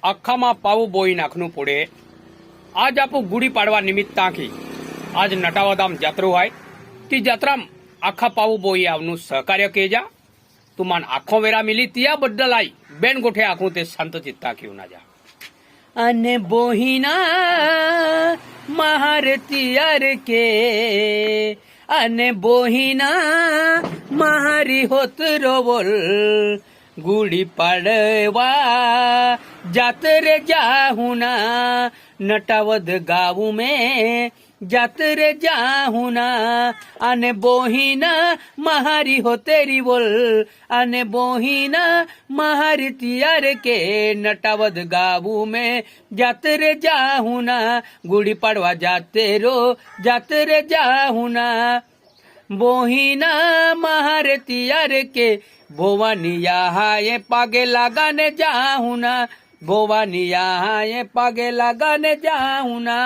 આખામાં પાવું બોઈ નાખનું પડે। आज आप गुड़ी पाड़वा निमित्त की आज नटावादाम जात्रो है ती जात्रा आखा पावू बोई आवनु सहकार्य केजा तुमान आखो वेरा मिली तिया बद्दल आई बेन गोठे आखू ते संत चित्ता क्यों ना जा अने बोहिना महारतियार के अने बोहिना महारी होत रोवल गुड़ी पाड़वा जातरे जाहुना नटावद गाँव में जातरे जाहुना अने बोहिना महारी हो तेरी बोल अने बोहिना महारी तियार के नटावद गाँव में जातरे जाहुना गुड़ी पड़वा जाते रो जातरे जाहुना बोहिना महारे तियार के भोवानिया हाये पागे लगाने जाहुना भोवानिया हाये पागे लगाने जाहुना।